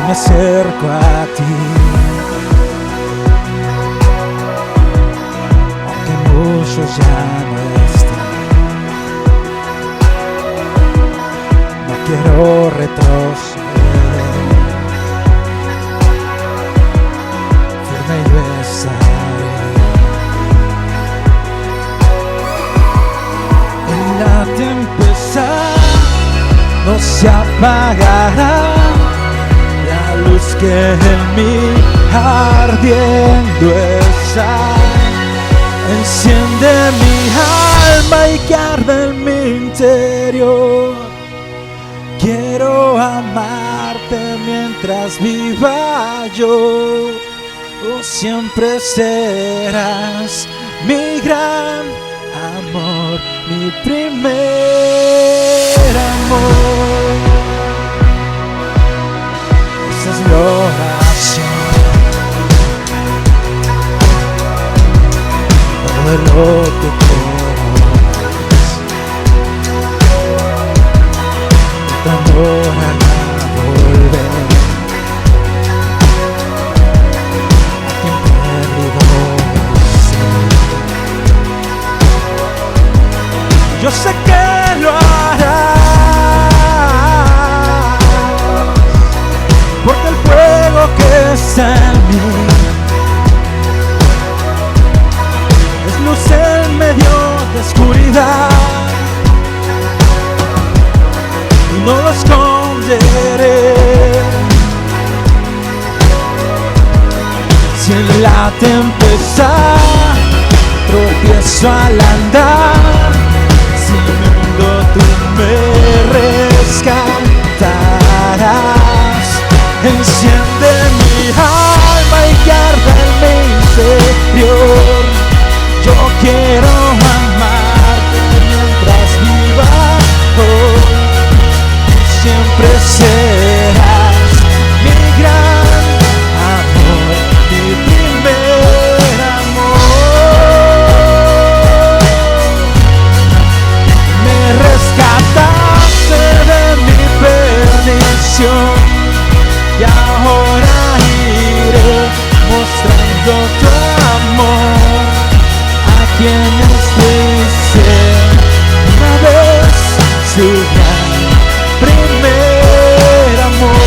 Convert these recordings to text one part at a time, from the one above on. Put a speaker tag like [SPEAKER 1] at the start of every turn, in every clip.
[SPEAKER 1] me acerco a ti, aunque muchos ya no están. No quiero retroceder, firme yo estaré. En la tempestad no se apagará la luz que en mí ardiendo está. Enciende mi alma y que arde en mi interior. Quiero amarte mientras viva yo. Oh, siempre serás mi gran amor, mi primer amor. Esa es la oración. Todo lo que quiero es tu amor hará volver a quien perdido ser. Yo sé que lo harás, porque el fuego que está en mí es luz en medio de oscuridad, y no lo esconderé. Si en la tempestad tropiezo al andar, si me hundo tú me rescatarás. Enciende mi alma y que arda en mi interior. Yo quiero amarte mientras viva hoy. Siempre serás mi gran amor, mi primer amor. Me rescataste de mi perdición y ahora iré mostrando tu amor a quienes dicen una vez su gran primer amor.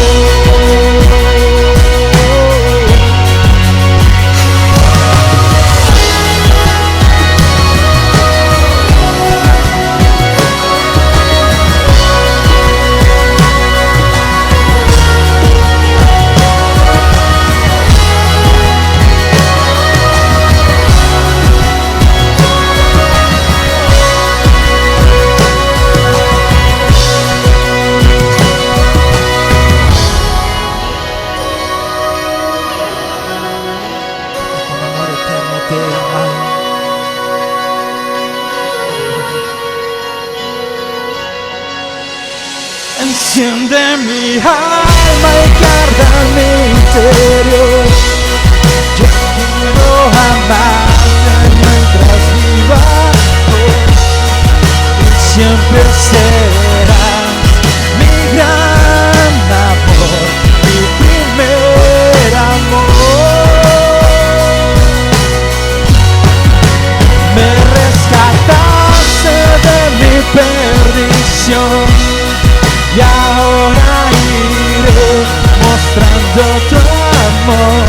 [SPEAKER 1] Enciende mi alma y que arda en mi interior. Yo quiero amarte mientras viva hoy. Y siempre serás mi gran amor, mi primer amor. Me rescataste de mi perdición y ahora iré mostrando tu amor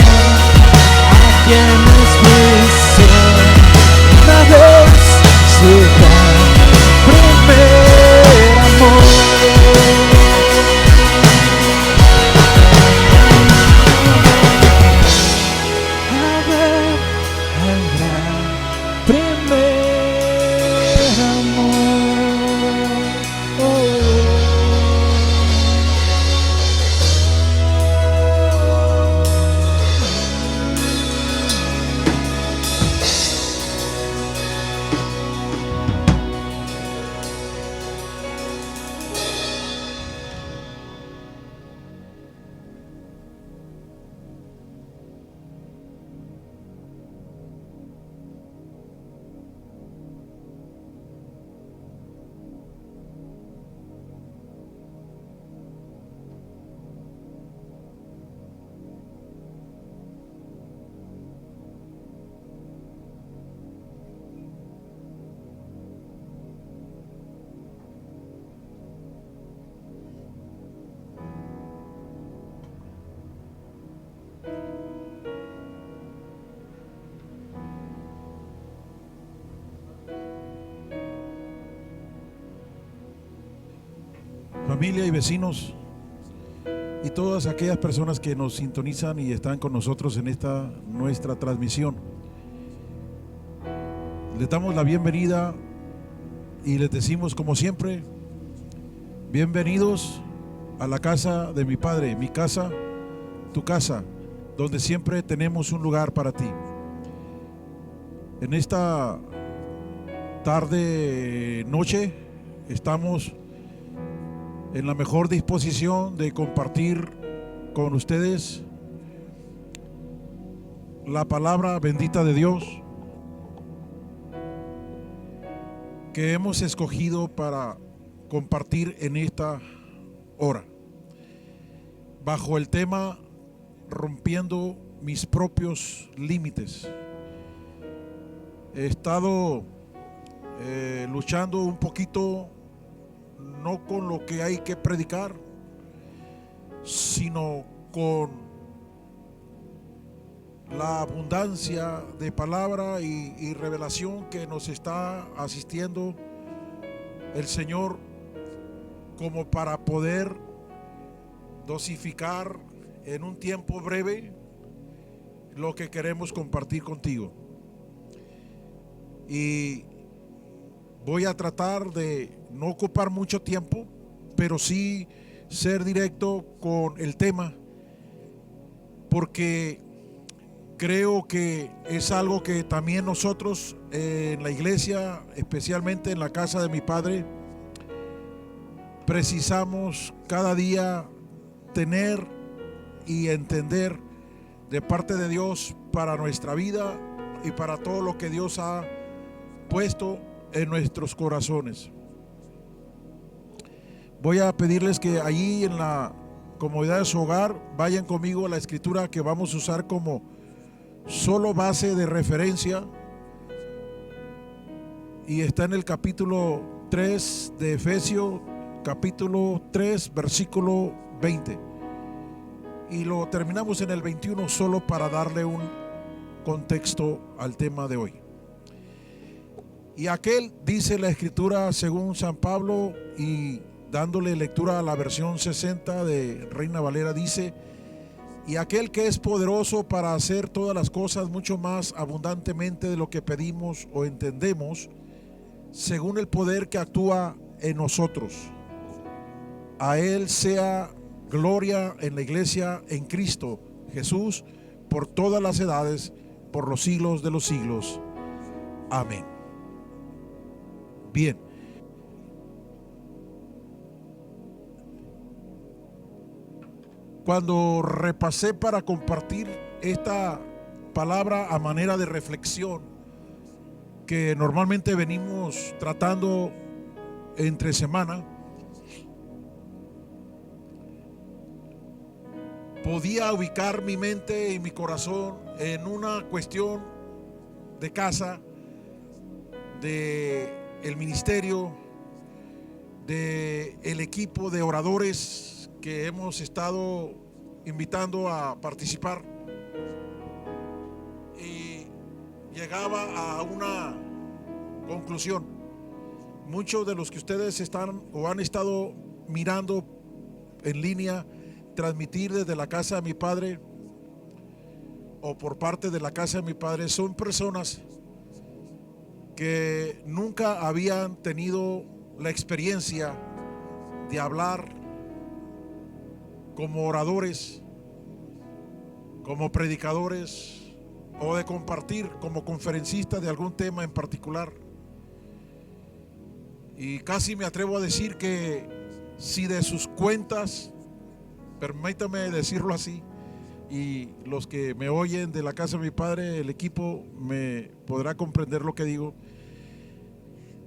[SPEAKER 1] a quienes dicen una vez su gran primer amor.
[SPEAKER 2] familia y vecinos y todas aquellas personas que nos sintonizan y están con nosotros en esta nuestra transmisión. Les damos la bienvenida y les decimos, como siempre, bienvenidos a la casa de mi Padre, mi casa, tu casa, donde siempre tenemos un lugar para ti. En esta tarde, noche, estamos en la mejor disposición de compartir con ustedes la palabra bendita de Dios que hemos escogido para compartir en esta hora, bajo el tema rompiendo mis propios límites. He estado luchando un poquito, no con lo que hay que predicar, sino con la abundancia de palabra y revelación que nos está asistiendo el Señor, como para poder dosificar en un tiempo breve lo que queremos compartir contigo. Y voy a tratar de no ocupar mucho tiempo, pero sí ser directo con el tema, porque creo que es algo que también nosotros en la iglesia, especialmente en la casa de mi Padre, precisamos cada día tener y entender de parte de Dios para nuestra vida y para todo lo que Dios ha puesto en nuestros corazones. Voy a pedirles que allí en la comodidad de su hogar vayan conmigo a la escritura que vamos a usar como solo base de referencia, y está en el capítulo 3 de Efesios, capítulo 3, versículo 20, y lo terminamos en el 21 solo para darle un contexto al tema de hoy. Y aquel, dice la escritura según San Pablo, y dándole lectura a la versión 60 de Reina Valera, dice: y aquel que es poderoso para hacer todas las cosas mucho más abundantemente de lo que pedimos o entendemos, según el poder que actúa en nosotros. A Él sea gloria en la iglesia en Cristo Jesús por todas las edades, por los siglos de los siglos. Amén. Bien. Cuando repasé para compartir esta palabra a manera de reflexión que normalmente venimos tratando entre semana, podía ubicar mi mente y mi corazón en una cuestión de casa, de el ministerio, de el equipo de oradores que hemos estado invitando a participar, y llegaba a una conclusión. Muchos de los que ustedes están o han estado mirando en línea transmitir desde la casa de mi Padre o por parte de la casa de mi Padre son personas que nunca habían tenido la experiencia de hablar como oradores, como predicadores, o de compartir como conferencistas de algún tema en particular. Y casi me atrevo a decir que si de sus cuentas, permítame decirlo así, y los que me oyen de la casa de mi Padre, el equipo me podrá comprender lo que digo,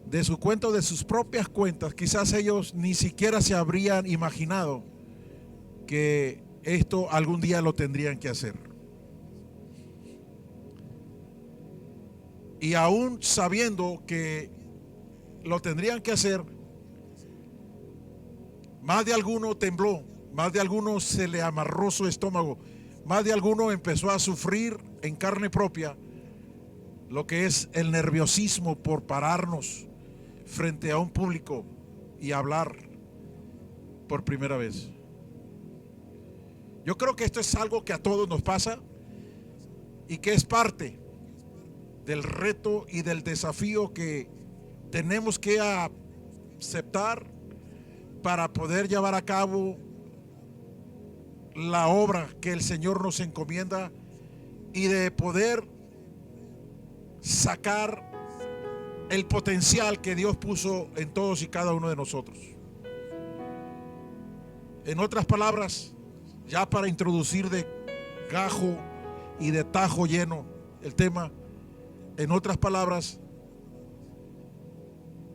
[SPEAKER 2] de su cuenta o de sus propias cuentas, quizás ellos ni siquiera se habrían imaginado que esto algún día lo tendrían que hacer. Y aún sabiendo que lo tendrían que hacer, más de alguno tembló, más de alguno se le amarró su estómago, más de alguno empezó a sufrir en carne propia lo que es el nerviosismo por pararnos frente a un público y hablar. por primera vez. Yo creo que esto es algo que a todos nos pasa y que es parte del reto y del desafío que tenemos que aceptar para poder llevar a cabo la obra que el Señor nos encomienda y de poder sacar el potencial que Dios puso en todos y cada uno de nosotros. En otras palabras, ya para introducir de gajo y de tajo lleno el tema, en otras palabras,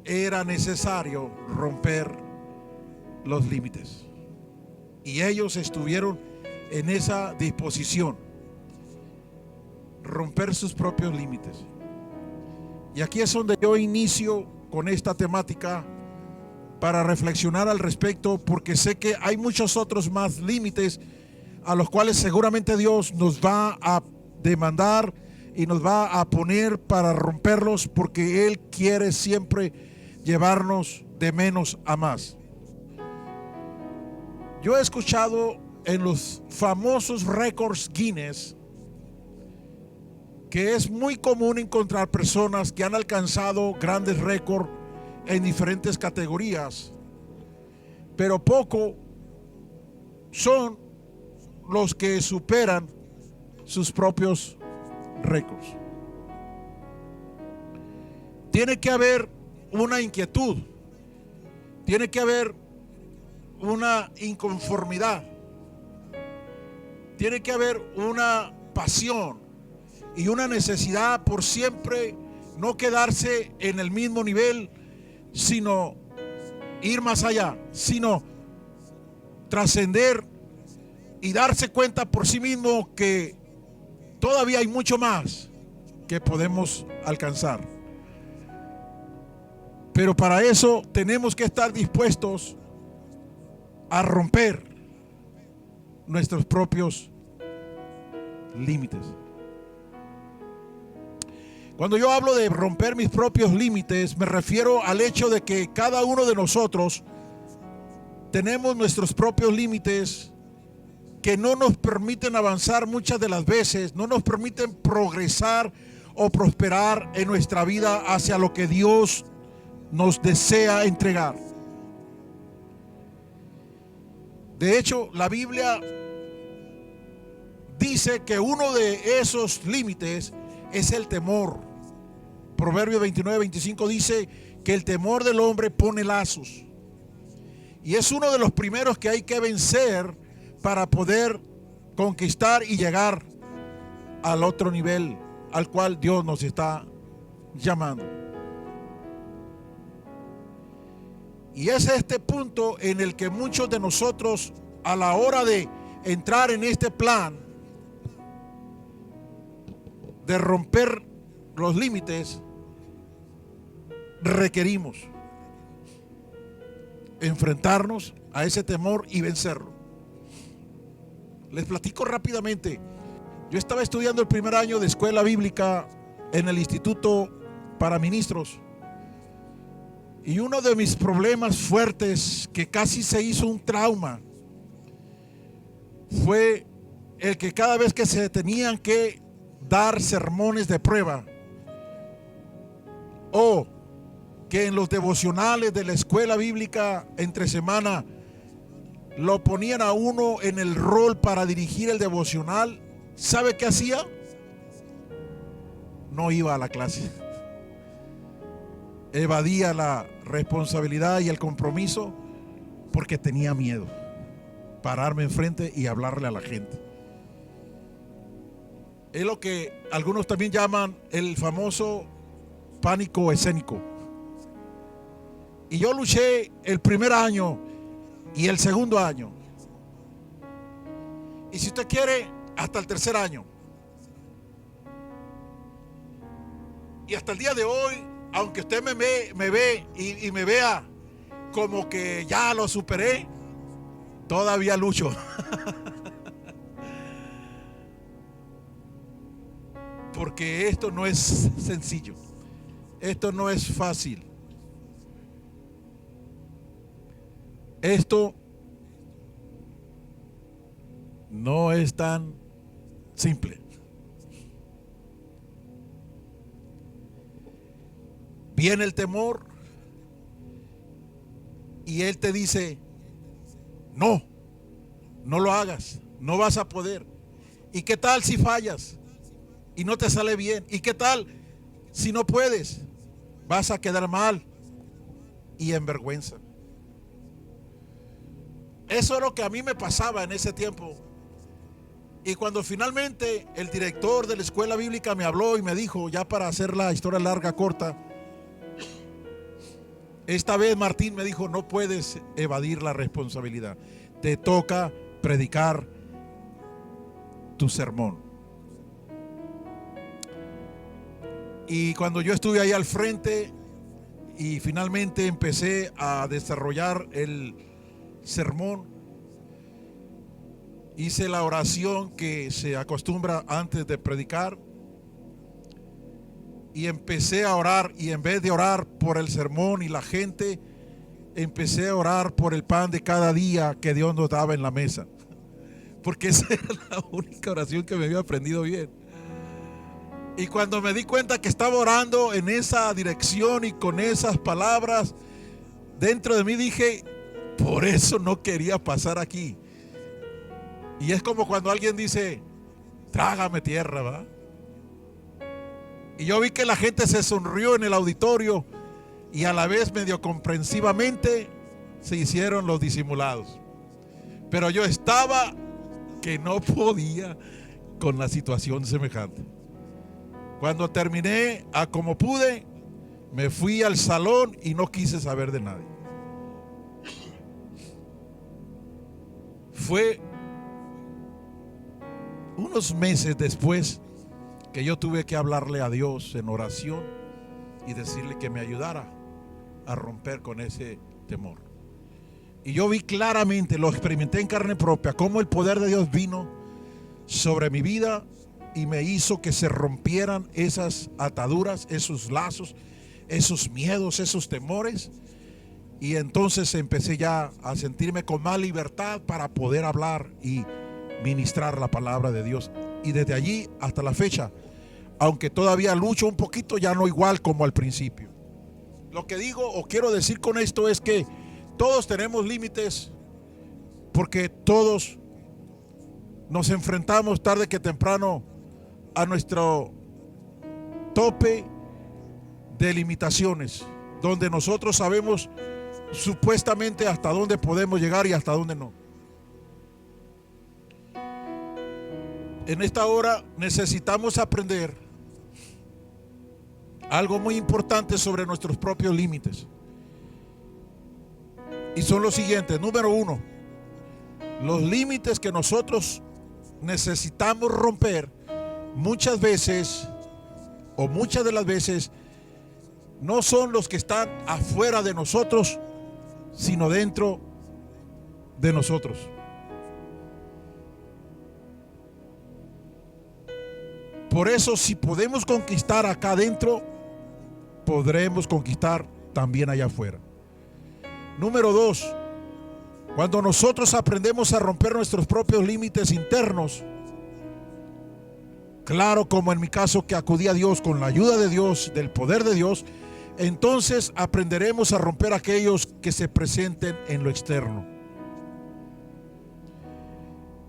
[SPEAKER 2] era necesario romper los límites. Y ellos estuvieron en esa disposición, romper sus propios límites. Y aquí es donde yo inicio con esta temática para reflexionar al respecto, porque sé que hay muchos otros más límites a los cuales seguramente Dios nos va a demandar y nos va a poner para romperlos, porque Él quiere siempre llevarnos de menos a más. Yo he escuchado en los famosos récords Guinness que es muy común encontrar personas que han alcanzado grandes récords en diferentes categorías, pero poco son los que superan sus propios récords. Tiene que haber una inquietud, tiene que haber una inconformidad, tiene que haber una pasión y una necesidad por siempre no quedarse en el mismo nivel, sino ir más allá, sino trascender y darse cuenta por sí mismo que todavía hay mucho más que podemos alcanzar. Pero para eso tenemos que estar dispuestos a romper nuestros propios límites. Cuando yo hablo de romper mis propios límites, me refiero al hecho de que cada uno de nosotros tenemos nuestros propios límites que no nos permiten avanzar muchas de las veces, no nos permiten progresar o prosperar en nuestra vida hacia lo que Dios nos desea entregar. De hecho, la Biblia dice que uno de esos límites es el temor. Proverbios 29:25 dice que el temor del hombre pone lazos. Y es uno de los primeros que hay que vencer para poder conquistar y llegar al otro nivel al cual Dios nos está llamando. Y es este punto en el que muchos de nosotros, a la hora de entrar en este plan de romper los límites, requerimos enfrentarnos a ese temor y vencerlo. Les platico rápidamente. Yo estaba estudiando el primer año de escuela bíblica en el Instituto para Ministros, y uno de mis problemas fuertes, que casi se hizo un trauma, fue el que cada vez que se tenían que dar sermones de prueba, o que en los devocionales de la escuela bíblica entre semana lo ponían a uno en el rol para dirigir el devocional, ¿sabe qué hacía? No iba a la clase. Evadía la responsabilidad y el compromiso porque tenía miedo pararme enfrente y hablarle a la gente. Es lo que algunos también llaman el famoso pánico escénico. Y yo luché el primer año y el segundo año, y si usted quiere, hasta el tercer año. Y hasta el día de hoy, aunque usted me ve y me vea como que ya lo superé, todavía lucho. Porque esto no es sencillo, esto no es fácil. Esto no es tan simple. Viene el temor y Él te dice, no, no lo hagas, no vas a poder. ¿Y qué tal si fallas y no te sale bien? ¿Y qué tal si no puedes? Vas a quedar mal y en vergüenza. Eso es lo que a mí me pasaba en ese tiempo. Y cuando finalmente el director de la escuela bíblica me habló y me dijo, ya para hacer la historia larga, corta, esta vez Martín me dijo, no puedes evadir la responsabilidad, te toca predicar tu sermón. Y cuando yo estuve ahí al frente y finalmente empecé a desarrollar el sermón, hice la oración que se acostumbra antes de predicar y empecé a orar, y en vez de orar por el sermón y la gente, empecé a orar por el pan de cada día que Dios nos daba en la mesa, porque esa era la única oración que me había aprendido bien. Y cuando me di cuenta que estaba orando en esa dirección y con esas palabras, dentro de mí dije, por eso no quería pasar aquí. Y es como cuando alguien dice, trágame tierra, ¿va? Y yo vi que la gente se sonrió en el auditorio y a la vez medio comprensivamente se hicieron los disimulados. Pero yo estaba que no podía con la situación semejante. Cuando terminé a como pude, me fui al salón y no quise saber de nadie. Fue unos meses después que yo tuve que hablarle a Dios en oración y decirle que me ayudara a romper con ese temor. Y yo vi claramente, lo experimenté en carne propia, cómo el poder de Dios vino sobre mi vida y me hizo que se rompieran esas ataduras, esos lazos, esos miedos, esos temores. Y entonces empecé ya a sentirme con más libertad para poder hablar y ministrar la palabra de Dios. Y desde allí hasta la fecha, aunque todavía lucho un poquito, ya no igual como al principio. Lo que digo o quiero decir con esto es que todos tenemos límites, porque todos nos enfrentamos tarde que temprano a nuestro tope de limitaciones, donde nosotros sabemos supuestamente hasta dónde podemos llegar y hasta dónde no. En esta hora necesitamos aprender algo muy importante sobre nuestros propios límites. Y son los siguientes. Número uno, los límites que nosotros necesitamos romper muchas veces o muchas de las veces no son los que están afuera de nosotros, sino dentro de nosotros. Por eso, si podemos conquistar acá adentro, podremos conquistar también allá afuera. Número dos, cuando nosotros aprendemos a romper nuestros propios límites internos, claro, como en mi caso que acudí a Dios con la ayuda de Dios, del poder de Dios, entonces aprenderemos a romper aquellos que se presenten en lo externo.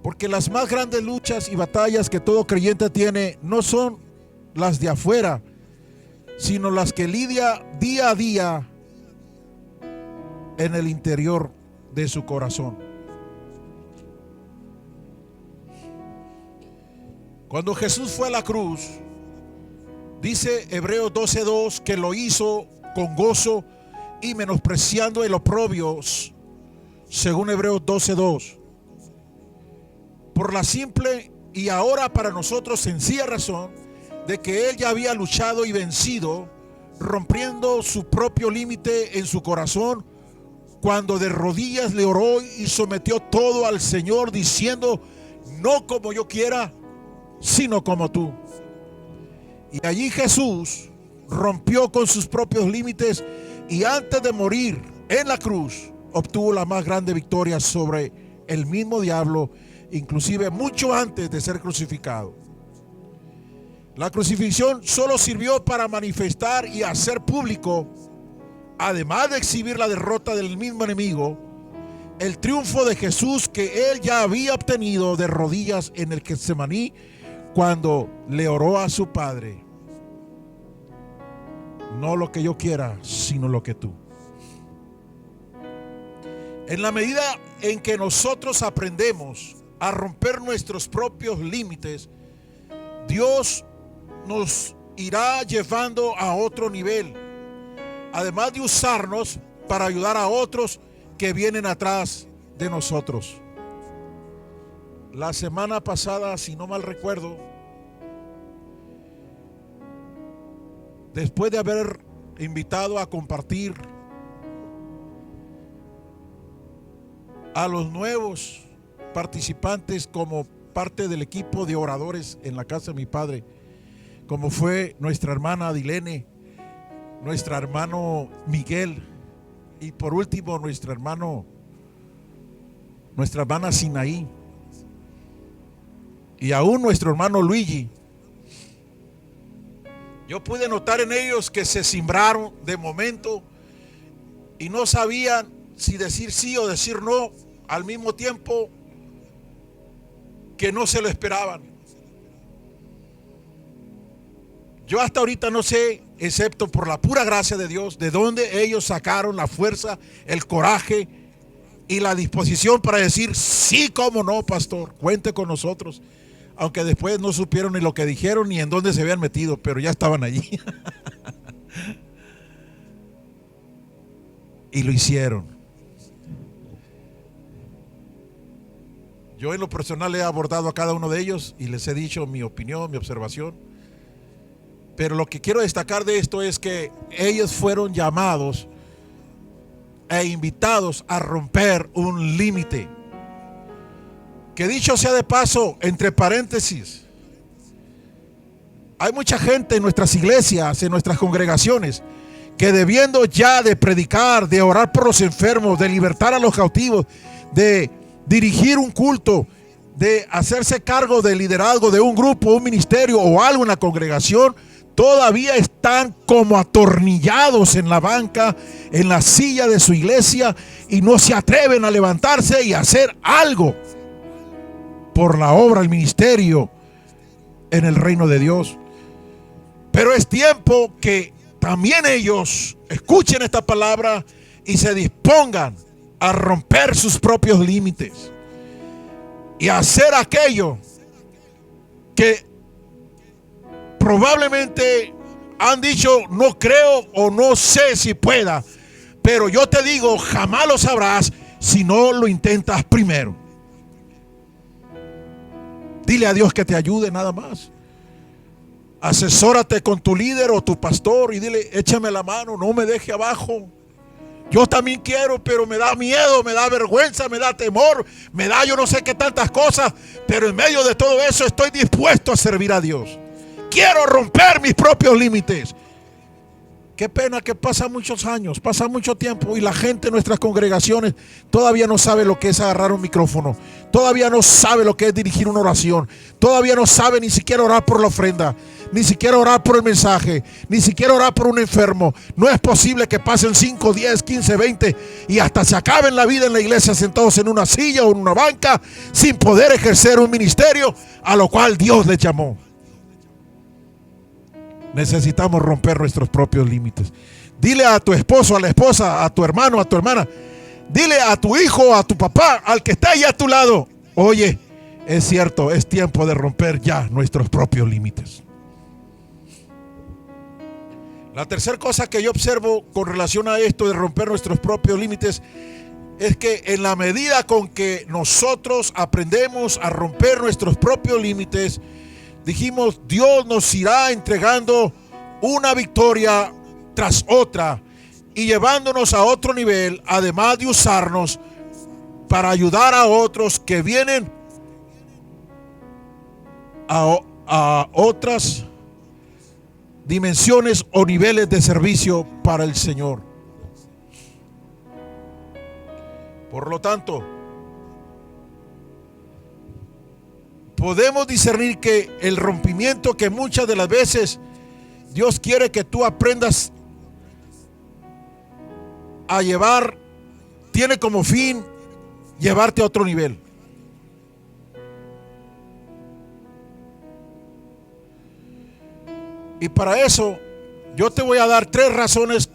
[SPEAKER 2] Porque las más grandes luchas y batallas que todo creyente tiene no son las de afuera, sino las que lidia día a día en el interior de su corazón. Cuando Jesús fue a la cruz, dice Hebreos 12:2 que lo hizo con gozo y menospreciando el oprobio, según Hebreos 12:2. Por la simple y ahora para nosotros sencilla razón de que Él ya había luchado y vencido, rompiendo su propio límite en su corazón, cuando de rodillas le oró y sometió todo al Señor, diciendo: no como yo quiera, sino como tú. Y allí Jesús rompió con sus propios límites y antes de morir en la cruz obtuvo la más grande victoria sobre el mismo diablo inclusive mucho antes de ser crucificado. La crucifixión solo sirvió para manifestar y hacer público, además de exhibir la derrota del mismo enemigo, el triunfo de Jesús que él ya había obtenido de rodillas en el Getsemaní cuando le oró a su Padre: no lo que yo quiera, sino lo que tú. En la medida en que nosotros aprendemos a romper nuestros propios límites, Dios nos irá llevando a otro nivel, además de usarnos para ayudar a otros que vienen atrás de nosotros. La semana pasada, si no mal recuerdo, después de haber invitado a compartir a los nuevos participantes como parte del equipo de oradores en la casa de mi padre, como fue nuestra hermana Adilene, nuestro hermano Miguel y por último nuestra hermana Sinaí y aún nuestro hermano Luigi, yo pude notar en ellos que se cimbraron de momento y no sabían si decir sí o decir no, al mismo tiempo que no se lo esperaban. Yo hasta ahorita no sé, excepto por la pura gracia de Dios, de dónde ellos sacaron la fuerza, el coraje y la disposición para decir sí, cómo no, pastor, cuente con nosotros. Aunque después no supieron ni lo que dijeron ni en dónde se habían metido, pero ya estaban allí. Y lo hicieron. Yo en lo personal he abordado a cada uno de ellos y les he dicho mi opinión, mi observación. Pero lo que quiero destacar de esto es que ellos fueron llamados e invitados a romper un límite. Que dicho sea de paso, entre paréntesis, hay mucha gente en nuestras iglesias, en nuestras congregaciones, que debiendo ya de predicar, de orar por los enfermos, de libertar a los cautivos, de dirigir un culto, de hacerse cargo del liderazgo de un grupo, un ministerio o algo en la congregación, todavía están como atornillados en la banca, en la silla de su iglesia y no se atreven a levantarse y hacer algo por la obra, el ministerio en el reino de Dios. Pero es tiempo que también ellos escuchen esta palabra y se dispongan a romper sus propios límites y a hacer aquello que probablemente han dicho no creo o no sé si pueda, pero yo te digo, jamás lo sabrás si no lo intentas primero. Dile a Dios que te ayude nada más. Asesórate con tu líder o tu pastor y dile, échame la mano, no me deje abajo. Yo también quiero, pero me da miedo, me da vergüenza, me da temor, me da yo no sé qué tantas cosas, pero en medio de todo eso estoy dispuesto a servir a Dios. Quiero romper mis propios límites. Qué pena que pasan muchos años, pasa mucho tiempo y la gente en nuestras congregaciones todavía no sabe lo que es agarrar un micrófono, todavía no sabe lo que es dirigir una oración, todavía no sabe ni siquiera orar por la ofrenda, ni siquiera orar por el mensaje, ni siquiera orar por un enfermo. No es posible que pasen 5, 10, 15, 20 y hasta se acaben la vida en la iglesia sentados en una silla o en una banca sin poder ejercer un ministerio a lo cual Dios les llamó. Necesitamos romper nuestros propios límites. Dile a tu esposo, a la esposa, a tu hermano, a tu hermana, dile a tu hijo, a tu papá, al que está ahí a tu lado: oye, es cierto, es tiempo de romper ya nuestros propios límites. La tercera cosa que yo observo con relación a esto de romper nuestros propios límites es que en la medida con que nosotros aprendemos a romper nuestros propios límites, dijimos, Dios nos irá entregando una victoria tras otra y llevándonos a otro nivel, además de usarnos para ayudar a otros que vienen a otras dimensiones o niveles de servicio para el Señor. Por lo tanto, podemos discernir que el rompimiento que muchas de las veces Dios quiere que tú aprendas a llevar, tiene como fin llevarte a otro nivel. Y para eso yo te voy a dar 3 razones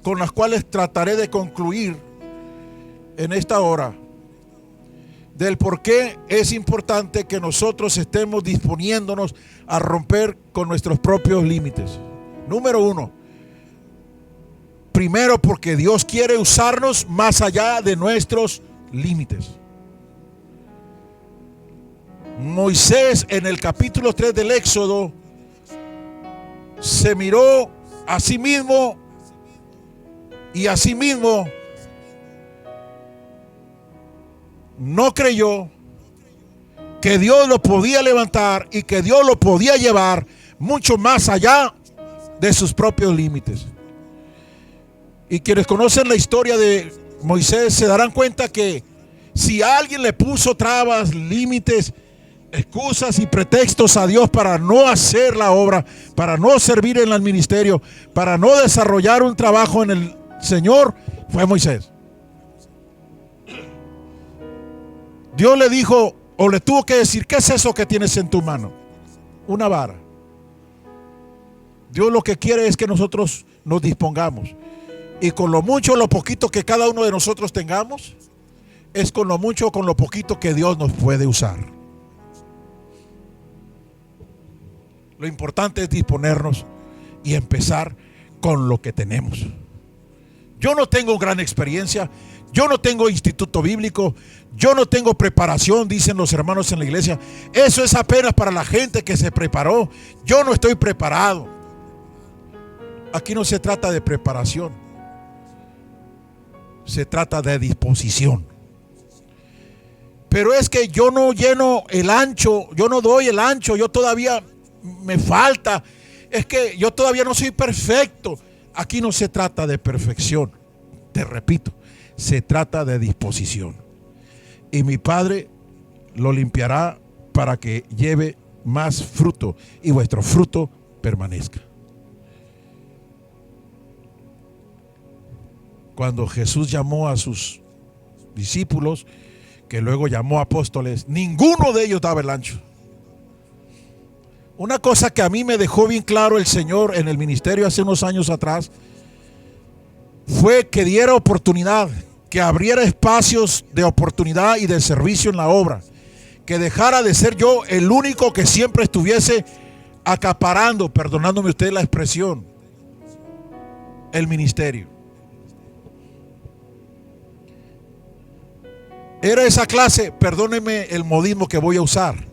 [SPEAKER 2] con las cuales trataré de concluir en esta hora del por qué es importante que nosotros estemos disponiéndonos a romper con nuestros propios límites. Número 1, primero, porque Dios quiere usarnos más allá de nuestros límites. Moisés, en el capítulo 3 del Éxodo, se miró a sí mismo y a sí mismo no creyó que Dios lo podía levantar y que Dios lo podía llevar mucho más allá de sus propios límites. Y quienes conocen la historia de Moisés se darán cuenta que si alguien le puso trabas, límites, excusas y pretextos a Dios para no hacer la obra, para no servir en el ministerio, para no desarrollar un trabajo en el Señor, fue Moisés. Dios le dijo, o le tuvo que decir, ¿qué es eso que tienes en tu mano? Una vara. Dios lo que quiere es que nosotros nos dispongamos. Y con lo mucho o lo poquito que cada uno de nosotros tengamos, es con lo mucho o con lo poquito que Dios nos puede usar. Lo importante es disponernos y empezar con lo que tenemos. Yo no tengo gran experiencia, yo no tengo instituto bíblico, yo no tengo preparación, dicen los hermanos en la iglesia. Eso es apenas para la gente que se preparó. Yo no estoy preparado. Aquí no se trata de preparación, se trata de disposición. Pero es que yo no lleno el ancho, yo no doy el ancho, yo todavía me falta, es que yo todavía no soy perfecto. Aquí no se trata de perfección, te repito, se trata de disposición. Y mi Padre lo limpiará para que lleve más fruto y vuestro fruto permanezca. Cuando Jesús llamó a sus discípulos, que luego llamó apóstoles, ninguno de ellos daba el ancho. Una cosa que a mí me dejó bien claro el Señor en el ministerio hace unos años atrás fue que diera oportunidad, que abriera espacios de oportunidad y de servicio en la obra, que dejara de ser yo el único que siempre estuviese acaparando, perdonándome usted la expresión, el ministerio. Era esa clase, perdóneme el modismo que voy a usar,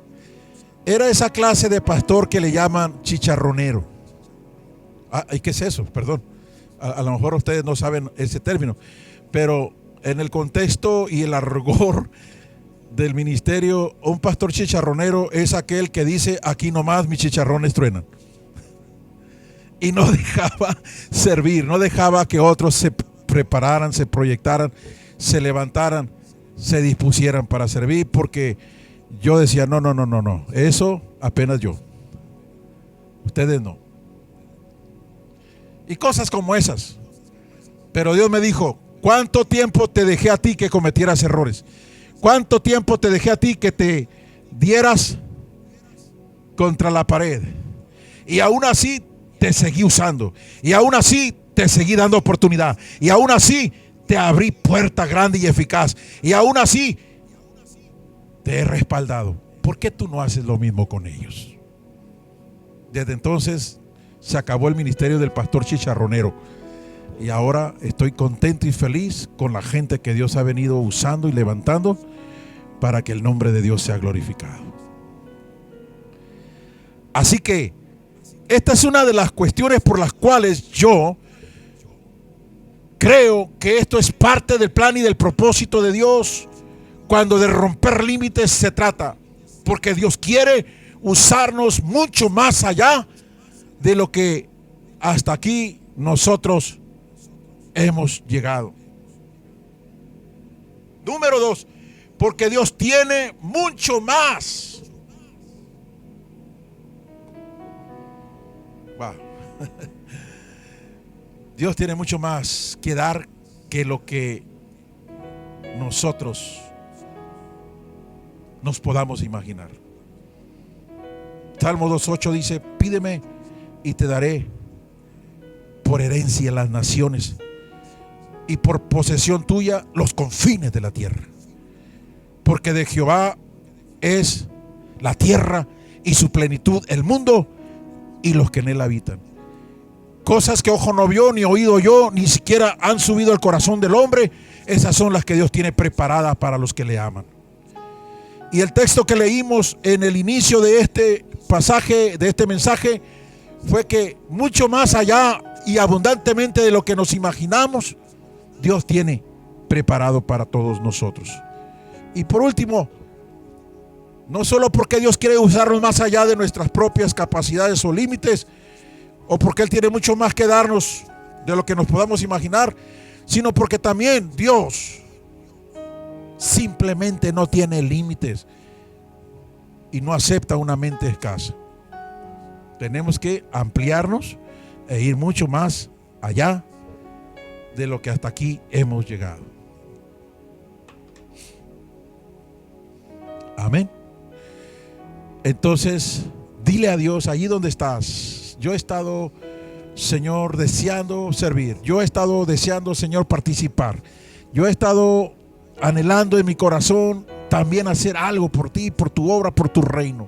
[SPEAKER 2] era esa clase de pastor que le llaman chicharronero. ¿Y qué es eso? Perdón. A lo mejor ustedes no saben ese término, pero en el contexto y el argor del ministerio, un pastor chicharronero es aquel que dice, aquí nomás mis chicharrones truenan. Y no dejaba servir, no dejaba que otros se prepararan, se proyectaran, se levantaran, se dispusieran para servir, porque yo decía, no, eso apenas yo, ustedes no. Y cosas como esas. Pero Dios me dijo, ¿cuánto tiempo te dejé a ti que cometieras errores? ¿Cuánto tiempo te dejé a ti que te dieras contra la pared? Y aún así te seguí usando, y aún así te seguí dando oportunidad, y aún así te abrí puerta grande y eficaz, y aún así te he respaldado. ¿Por qué tú no haces lo mismo con ellos? Desde entonces se acabó el ministerio del pastor chicharronero, y ahora estoy contento y feliz con la gente que Dios ha venido usando y levantando para que el nombre de Dios sea glorificado. Así que esta es una de las cuestiones por las cuales yo creo que esto es parte del plan y del propósito de Dios cuando de romper límites se trata, porque Dios quiere usarnos mucho más allá de lo que hasta aquí nosotros hemos llegado. Número 2, porque Dios tiene mucho más Va. Dios tiene mucho más que dar que lo que nosotros nos podamos imaginar. Salmo 2:8 dice: pídeme y te daré por herencia las naciones y por posesión tuya los confines de la tierra. Porque de Jehová es la tierra y su plenitud, el mundo y los que en él habitan. Cosas que ojo no vio, ni oído yo, ni siquiera han subido al corazón del hombre, esas son las que Dios tiene preparadas para los que le aman. Y el texto que leímos en el inicio de este pasaje, de este mensaje, fue que mucho más allá y abundantemente de lo que nos imaginamos, Dios tiene preparado para todos nosotros. Y por último, no solo porque Dios quiere usarnos más allá de nuestras propias capacidades o límites, o porque Él tiene mucho más que darnos de lo que nos podamos imaginar, sino porque también Dios simplemente no tiene límites y no acepta una mente escasa. Tenemos que ampliarnos e ir mucho más allá de lo que hasta aquí hemos llegado. Amén. Entonces, dile a Dios allí donde estás: yo he estado, Señor, deseando servir. Yo he estado deseando, Señor, participar. Yo he estado anhelando en mi corazón también hacer algo por ti, por tu obra, por tu reino.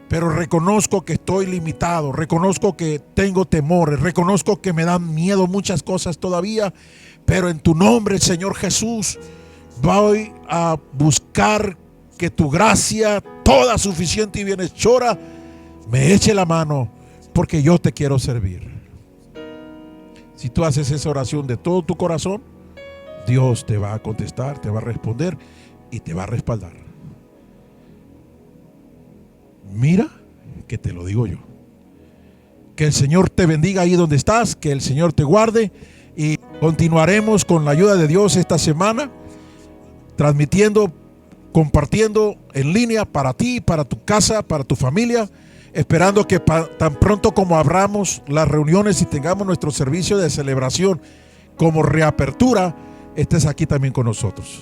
[SPEAKER 2] Pero reconozco que estoy limitado, reconozco que tengo temores, reconozco que me dan miedo muchas cosas todavía, pero en tu nombre, Señor Jesús, voy a buscar que tu gracia, toda suficiente y bienhechora, me eche la mano, porque yo te quiero servir. Si tú haces esa oración de todo tu corazón, Dios te va a contestar, te va a responder y te va a respaldar. Mira que te lo digo yo. Que el Señor te bendiga ahí donde estás, que el Señor te guarde, y continuaremos con la ayuda de Dios esta semana, transmitiendo, compartiendo en línea para ti, para tu casa, para tu familia, esperando que tan pronto como abramos las reuniones y tengamos nuestro servicio de celebración como reapertura, estés aquí también con nosotros.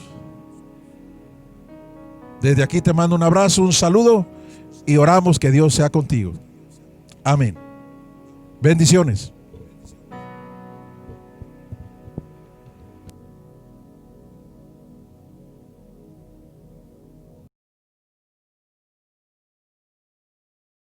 [SPEAKER 2] Desde aquí te mando un abrazo, un saludo, y oramos que Dios sea contigo. Amén. Bendiciones.